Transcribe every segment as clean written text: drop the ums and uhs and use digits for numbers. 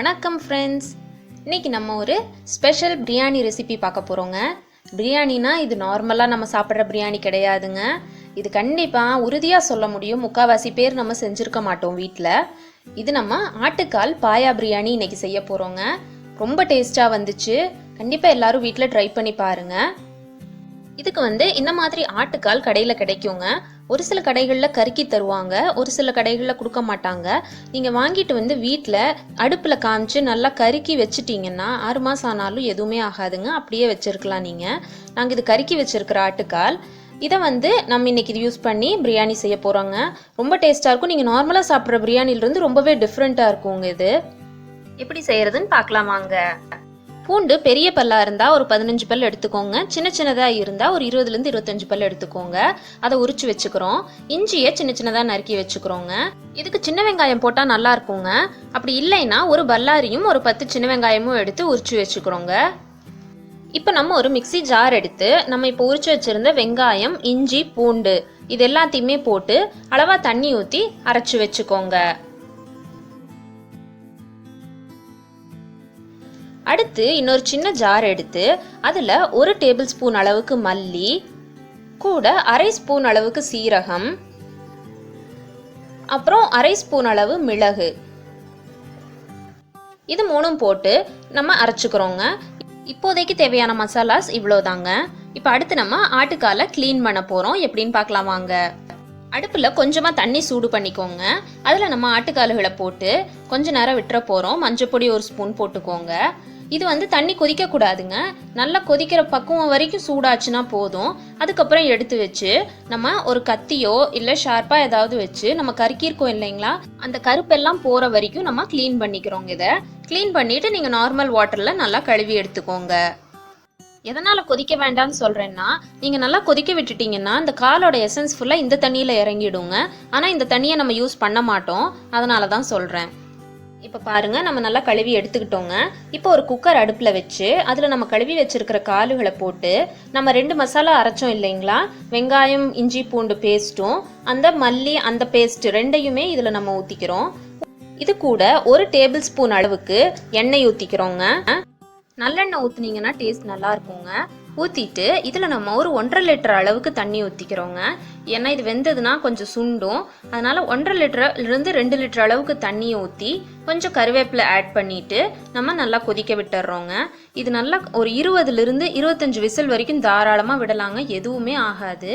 வணக்கம் ஃப்ரெண்ட்ஸ். இன்னைக்கு நம்ம ஒரு ஸ்பெஷல் பிரியாணி ரெசிபி பார்க்க போகிறோங்க. பிரியாணினா இது நார்மலாக நம்ம சாப்பிட்ற பிரியாணி கிடையாதுங்க. இது கண்டிப்பாக உறுதியாக சொல்ல முடியும், முக்கால்வாசி பேர் நம்ம செஞ்சுருக்க மாட்டோம் வீட்டில். இது நம்ம ஆட்டுக்கால் பாயா பிரியாணி இன்னைக்கு செய்ய போகிறோங்க. ரொம்ப டேஸ்ட்டாக வந்துச்சு. கண்டிப்பாக எல்லாரும் வீட்டில் ட்ரை பண்ணி பாருங்கள். இதுக்கு இந்த மாதிரி ஆட்டுக்கால் கடையில் கிடைக்குங்க. ஒரு சில கடைகளில் கருக்கி தருவாங்க, ஒரு சில கடைகளில் கொடுக்க மாட்டாங்க. நீங்கள் வாங்கிட்டு வீட்டில் அடுப்பில் காமிச்சு நல்லா கருக்கி வச்சுட்டிங்கன்னா 6 மாதம் ஆனாலும் எதுவுமே ஆகாதுங்க. அப்படியே வச்சுருக்கலாம் நீங்கள். நாங்கள் இது கருக்கி வச்சுருக்கிற ஆட்டுக்கால். இதை நம்ம இன்னைக்கு இது யூஸ் பண்ணி பிரியாணி செய்ய போகிறோங்க. ரொம்ப டேஸ்ட்டாக இருக்கும். நீங்கள் நார்மலாக சாப்பிட்ற பிரியாணிலிருந்து ரொம்பவே டிஃப்ரெண்ட்டாக இருக்குங்க. இது எப்படி செய்கிறதுன்னு பார்க்கலாமாங்க. பூண்டு பெரிய பல்லாக இருந்தால் ஒரு 15 பல் எடுத்துக்கோங்க. சின்ன சின்னதாக இருந்தால் ஒரு 20லேருந்து 25 பல் எடுத்துக்கோங்க. அதை உரிச்சு வச்சுக்கிறோம். இஞ்சியை சின்ன சின்னதாக நறுக்கி வச்சுக்கிறோங்க. இதுக்கு சின்ன வெங்காயம் போட்டால் நல்லா இருக்குங்க. அப்படி இல்லைன்னா ஒரு பல்லாரியும் ஒரு 10 சின்ன வெங்காயமும் எடுத்து உரிச்சு வச்சுக்கிறோங்க. இப்போ நம்ம ஒரு மிக்சி ஜார் எடுத்து நம்ம இப்போ உரிச்சு வச்சுருந்த வெங்காயம், இஞ்சி, பூண்டு இது எல்லாத்தையுமே போட்டு அளவாக தண்ணி ஊற்றி அரைச்சி வச்சுக்கோங்க. அடுத்து இன்னொரு சின்ன ஜார் எடுத்து அதில் 1 டேபிள் ஸ்பூன் அளவுக்கு மல்லி, கூட 1/2 ஸ்பூன் அளவுக்கு சீரகம், அப்புறம் 1/2 ஸ்பூன் அளவு மிளகு, இது 3 போட்டு நம்ம அரைச்சுக்கிறோங்க. இப்போதைக்கு தேவையான மசாலாஸ் இவ்வளோதாங்க. இப்போ அடுத்து நம்ம ஆட்டுக்காலை க்ளீன் பண்ண போகிறோம். எப்படின்னு பார்க்கலாம் வாங்க. அடுப்பில் கொஞ்சமாக தண்ணி சூடு பண்ணிக்கோங்க. அதில் நம்ம ஆட்டுக்காலுகளை போட்டு கொஞ்ச நேரம் விட்டுற போகிறோம். மஞ்சப்பொடி 1 ஸ்பூன் போட்டுக்கோங்க. இது தண்ணி கொதிக்கக்கூடாதுங்க. நல்லா கொதிக்கிற பக்குவம் வரைக்கும் சூடாச்சுன்னா போதும். அதுக்கப்புறம் எடுத்து வச்சு நம்ம ஒரு கத்தியோ இல்லை ஷார்ப்பாக ஏதாவது வச்சு நம்ம கருக்கியிருக்கோம் இல்லைங்களா, அந்த கருப்பெல்லாம் போகிற வரைக்கும் நம்ம க்ளீன் பண்ணிக்கிறோங்க. இதை க்ளீன் பண்ணிவிட்டு நீங்கள் நார்மல் வாட்டரில் நல்லா கழுவி எடுத்துக்கோங்க. எதனால் கொதிக்க வேண்டாம்னு சொல்கிறேன்னா, நீங்கள் நல்லா கொதிக்க விட்டுட்டிங்கன்னா இந்த காலோட எசன்ஸ் ஃபுல்லாக இந்த தண்ணியில் இறங்கிடுங்க. ஆனால் இந்த தண்ணியை நம்ம யூஸ் பண்ண மாட்டோம், அதனால தான் சொல்கிறேன். இப்போ பாருங்கள், நம்ம நல்லா கழுவி எடுத்துக்கிட்டோங்க. இப்போ ஒரு குக்கர் அடுப்பில் வச்சு அதில் நம்ம கழுவி வச்சுருக்கிற காலுகளை போட்டு நம்ம 2 மசாலா அரைச்சோம் இல்லைங்களா, வெங்காயம், இஞ்சி, பூண்டு பேஸ்ட்டும் அந்த மல்லி அந்த பேஸ்ட் ரெண்டையுமே இதில் நம்ம ஊற்றிக்கிறோம். இது கூட 1 டேபிள் ஸ்பூன் அளவுக்கு எண்ணெய் ஊற்றிக்கிறோங்க. நல்லெண்ணெய் ஊற்றுனீங்கன்னா டேஸ்ட் நல்லா இருக்குங்க. ஊற்றிட்டு இதில் நம்ம ஒரு 1.5 லிட்டர் அளவுக்கு தண்ணி ஊற்றிக்கிறோங்க. ஏன்னா இது வெந்ததுன்னா கொஞ்சம் சுண்டும். அதனால் 1.5 லிட்டர்லேருந்து 2 லிட்டர் அளவுக்கு தண்ணியை ஊற்றி கொஞ்சம் கருவேப்பிலை ஆட் பண்ணிவிட்டு நம்ம நல்லா கொதிக்க விட்டுறோங்க. இது நல்லா ஒரு 20லேருந்து 25 விசில் வரைக்கும் தாராளமாக விடலாங்க. எதுவுமே ஆகாது.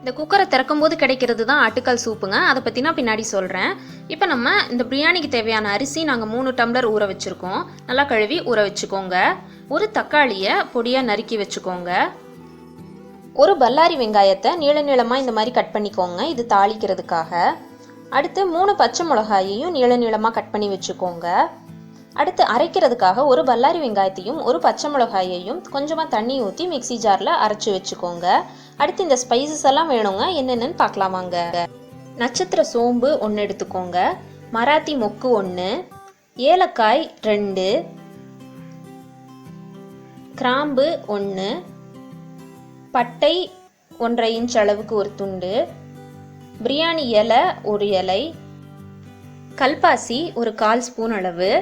இந்த குக்கரை திறக்கும் போது கிடைக்கிறது தான் ஆட்டுக்கால் சூப்புங்க. அதை பற்றி நான் பின்னாடி சொல்கிறேன். இப்போ நம்ம இந்த பிரியாணிக்கு தேவையான அரிசி நாங்கள் 3 டம்ளர் ஊற வச்சுருக்கோம். நல்லா கழுவி ஊற வச்சுக்கோங்க. ஒரு தக்காளியை பொடியாக நறுக்கி வச்சுக்கோங்க. ஒரு பல்லாரி வெங்காயத்தை நீள நீளமாக இந்த மாதிரி கட் பண்ணிக்கோங்க, இது தாளிக்கிறதுக்காக. அடுத்து 3 பச்சை மிளகாயையும் நீள நீளமாக கட் பண்ணி வச்சுக்கோங்க. அடுத்து அரைக்கிறதுக்காக ஒரு பல்லாரி வெங்காயத்தையும் ஒரு பச்சை மிளகாயையும் கொஞ்சமாக தண்ணி ஊற்றி மிக்சி ஜாரில் அரைச்சி வச்சுக்கோங்க. அடுத்து இந்த ஸ்பைசஸ் எல்லாம் வேணுங்க. என்னென்னு பார்க்கலாமாங்க. நட்சத்திர சோம்பு 1 எடுத்துக்கோங்க. மராத்தி மொக்கு 1, ஏலக்காய் 2, கிராம்பு 1, பட்டை 1/2 இன்ச் அளவுக்கு ஒரு துண்டு, பிரியாணி இலை 1 இலை, கல்பாசி ஒரு 1/4 ஸ்பூன் அளவு,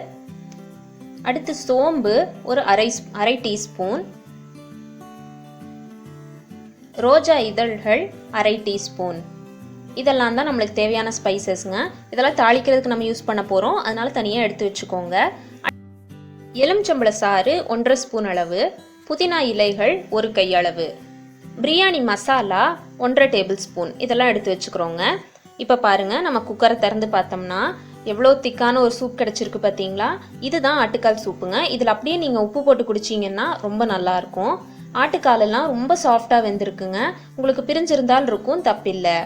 அடுத்து சோம்பு ஒரு அரை டீஸ்பூன், ரோஜா இதழ்கள் 1/2 டீஸ்பூன். இதெல்லாம் தான் நம்மளுக்கு தேவையான ஸ்பைசஸ்ங்க. இதெல்லாம் தாளிக்கிறதுக்கு நம்ம யூஸ் பண்ண போகிறோம், அதனால தனியாக எடுத்து வச்சுக்கோங்க. எலுமிச்சம்பழ சாறு 1.5 ஸ்பூன் அளவு, புதினா இலைகள் 1 கையளவு, பிரியாணி மசாலா 1.5 டேபிள் ஸ்பூன் இதெல்லாம் எடுத்து வச்சுக்கிறோங்க. இப்போ பாருங்கள், நம்ம குக்கரை திறந்து பார்த்தோம்னா எவ்வளோ திக்கான ஒரு சூப் கிடச்சிருக்கு பார்த்தீங்களா. இதுதான் ஆட்டுக்கால் சூப்புங்க. இதில் அப்படியே நீங்கள் உப்பு போட்டு குடிச்சிங்கன்னா ரொம்ப நல்லாயிருக்கும். ஆட்டுக்காலெல்லாம் ரொம்ப சாஃப்டாக வெந்திருக்குங்க. உங்களுக்கு பிரிஞ்சிருந்தால் இருக்கும், தப்பில்லை.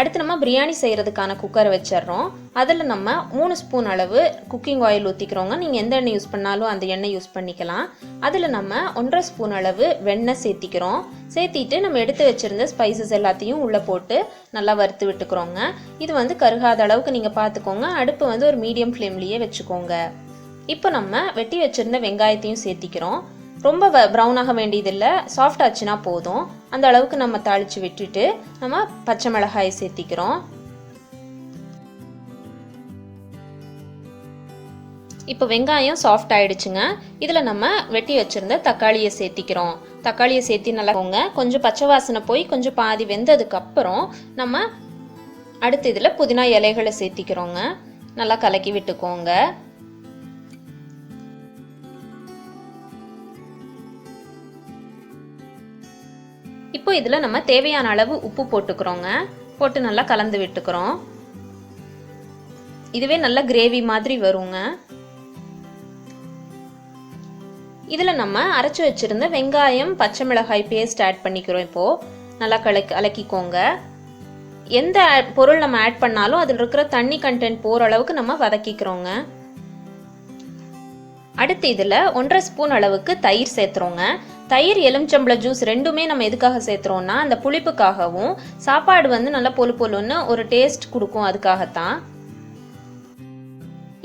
அடுத்து நம்ம பிரியாணி செய்கிறதுக்கான குக்கரை வச்சிடறோம். அதில் நம்ம 3 ஸ்பூன் அளவு குக்கிங் ஆயில் ஊற்றிக்கிறோங்க. நீங்கள் எந்த எண்ணெய் யூஸ் பண்ணாலும் அந்த எண்ணெய் யூஸ் பண்ணிக்கலாம். அதில் நம்ம 1.5 ஸ்பூன் அளவு வெண்ணெய் சேர்த்திக்கிறோம். சேர்த்திட்டு நம்ம எடுத்து வச்சுருந்த ஸ்பைசஸ் எல்லாத்தையும் உள்ளே போட்டு நல்லா வறுத்து விட்டுக்கிறோங்க. இது கருகாத அளவுக்கு நீங்கள் பார்த்துக்கோங்க. அடுப்பு ஒரு மீடியம் ஃப்ளேம்லேயே வச்சுக்கோங்க. இப்போ நம்ம வெட்டி வச்சுருந்த வெங்காயத்தையும் சேர்த்திக்கிறோம். ரொம்ப ப்ரௌனாக வேண்டியதில்லை, சாஃப்ட் ஆச்சுன்னா போதும். அந்த அளவுக்கு நம்ம தாளித்து விட்டுட்டு நம்ம பச்சை மிளகாயை சேர்த்திக்கிறோம். இப்போ வெங்காயம் சாஃப்ட் ஆயிடுச்சுங்க. இதில் நம்ம வெட்டி வச்சுருந்த தக்காளியை சேர்த்திக்கிறோம். தக்காளியை சேர்த்தி நல்லா கொஞ்சம் பச்சை வாசனை போய் கொஞ்சம் பாதி வெந்ததுக்கப்புறம் நம்ம அடுத்து இதில் புதினா இலைகளை சேர்த்திக்கிறோங்க. நல்லா கலக்கி விட்டுக்கோங்க. இப்போ இதில் நம்ம தேவையான அளவு உப்பு போட்டுக்கிறோங்க. போட்டு நல்லா கலந்து விட்டுக்கிறோம். இதுவே நல்ல கிரேவி மாதிரி வருங்க. இதில் நம்ம அரைச்சி வச்சிருந்த வெங்காயம் பச்சை மிளகாய் பேஸ்ட் ஆட் பண்ணிக்கிறோம். இப்போது நல்லா கலக்கிக்கோங்க. எந்த பொருள் நம்ம ஆட் பண்ணாலும் அதில் இருக்கிற தண்ணி கண்டென்ட் போகிற அளவுக்கு நம்ம வதக்கிக்கிறோங்க. அடுத்து இதில் 1.5 ஸ்பூன் அளவுக்கு தயிர் சேர்த்துறோங்க. தயிர் எலுமிச்சம்பழ ஜூஸ் ரெண்டுமே நம்ம எதுக்காக சேர்த்துறோம்னா அந்த புளிப்புக்காகவும் சாப்பாடு வந்து நல்லா பொலு பொலுன்னு ஒரு டேஸ்ட் கொடுக்கும், அதுக்காகத்தான்.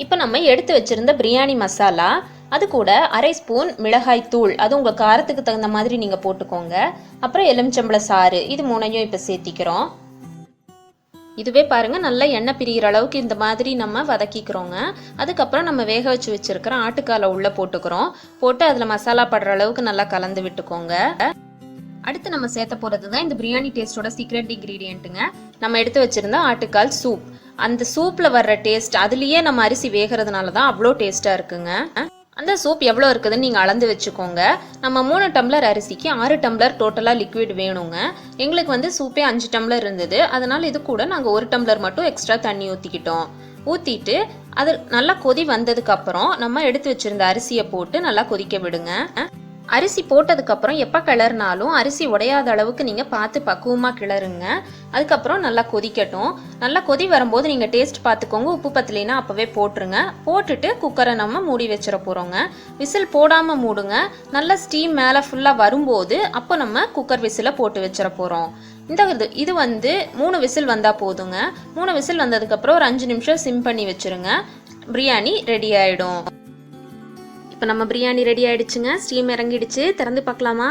இப்போ நம்ம எடுத்து வச்சிருந்த பிரியாணி மசாலா, அது கூட 1/2 ஸ்பூன் மிளகாய் தூள், அது உங்கள் காரத்துக்கு தகுந்த மாதிரி நீங்கள் போட்டுக்கோங்க. அப்புறம் எலுமிச்சம்பழ சாறு, இது 3ஐயும் இப்போ சேர்த்திக்கிறோம். இதுவே பாருங்கள் நல்லா எண்ணெய் பிரிகிற அளவுக்கு இந்த மாதிரி நம்ம வதக்கிக்கிறோங்க. அதுக்கப்புறம் நம்ம வேக வச்சு வச்சுருக்கிற ஆட்டுக்காலை உள்ளே போட்டுக்கிறோம். போட்டு அதில் மசாலா படுற அளவுக்கு நல்லா கலந்து விட்டுக்கோங்க. அடுத்து நம்ம சேர்த்த போகிறது தான் இந்த பிரியாணி டேஸ்ட்டோட சீக்ரெட் இன்க்ரீடியண்ட்டுங்க. நம்ம எடுத்து வச்சுருந்த ஆட்டுக்கால் சூப். அந்த சூப்பில் வர்ற டேஸ்ட் அதுலேயே நம்ம அரிசி வேகிறதுனால தான் அவ்வளோ டேஸ்ட்டாக இருக்குங்க. அந்த சூப் எவ்வளோ இருக்குதுன்னு நீங்கள் அளந்து வச்சுக்கோங்க. நம்ம 3 டம்ளர் அரிசிக்கு 6 டம்ளர் டோட்டலாக லிக்விட் வேணுங்க. எங்களுக்கு வந்து சூப்பே 5 டம்ளர் இருந்தது. அதனால் இது கூட நாங்கள் 1 டம்ளர் மட்டும் எக்ஸ்ட்ரா தண்ணி ஊற்றிக்கிட்டோம். ஊற்றிட்டு அது நல்லா கொதி வந்ததுக்கப்புறம் நம்ம எடுத்து வச்சுருந்த அரிசியை போட்டு நல்லா கொதிக்க விடுங்க. அரிசி போட்டதுக்கப்புறம் எப்போ கிளறினாலும் அரிசி உடையாத அளவுக்கு நீங்கள் பார்த்து பக்குவமாக கிளறுங்க. அதுக்கப்புறம் நல்லா கொதிக்கட்டும். நல்லா கொதி வரும்போது நீங்கள் டேஸ்ட் பார்த்துக்கோங்க. உப்பு பத்தலைன்னா அப்போவே போட்டுருங்க. போட்டுட்டு குக்கரை நம்ம மூடி வச்சிட போகிறோங்க. விசில் போடாமல் மூடுங்க. நல்லா ஸ்டீம் மேலே ஃபுல்லாக வரும்போது அப்போ நம்ம குக்கர் விசிலை போட்டு வச்சிட போகிறோம். இது வந்து 3 விசில் வந்தால் போதுங்க. 3 விசில் வந்ததுக்கப்புறம் ஒரு 5 நிமிஷம் சிம் பண்ணி வச்சுருங்க. பிரியாணி ரெடி ஆகிடும். இப்போ நம்ம பிரியாணி ரெடி ஆயிடுச்சுங்க. ஸ்டீம் இறங்கிடுச்சு. திறந்து பார்க்கலாமா?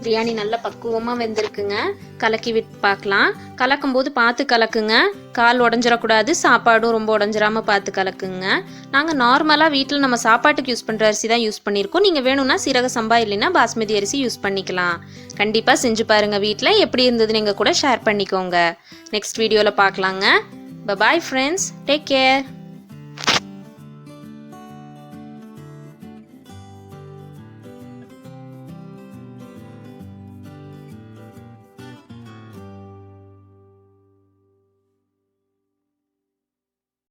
பிரியாணி நல்லா பக்குவமாக வெந்திருக்குங்க. கலக்கி விட்டு பார்க்கலாம். கலக்கும் போது பார்த்து கலக்குங்க. கால் உடஞ்சிடக்கூடாது. சாப்பாடும் ரொம்ப உடஞ்சிராமல் பார்த்து கலக்குங்க. நாங்கள் நார்மலாக வீட்டில் நம்ம சாப்பாட்டுக்கு யூஸ் பண்ணுற அரிசி தான் யூஸ் பண்ணியிருக்கோம். நீங்கள் வேணும்னா சீரக சம்பா இல்லைன்னா பாஸ்மதி அரிசி யூஸ் பண்ணிக்கலாம். கண்டிப்பாக செஞ்சு பாருங்கள். வீட்டில் எப்படி இருந்ததுன்னு எங்கள் கூட ஷேர் பண்ணிக்கோங்க. நெக்ஸ்ட் வீடியோவில் பார்க்கலாங்க. Bye friends. Take care.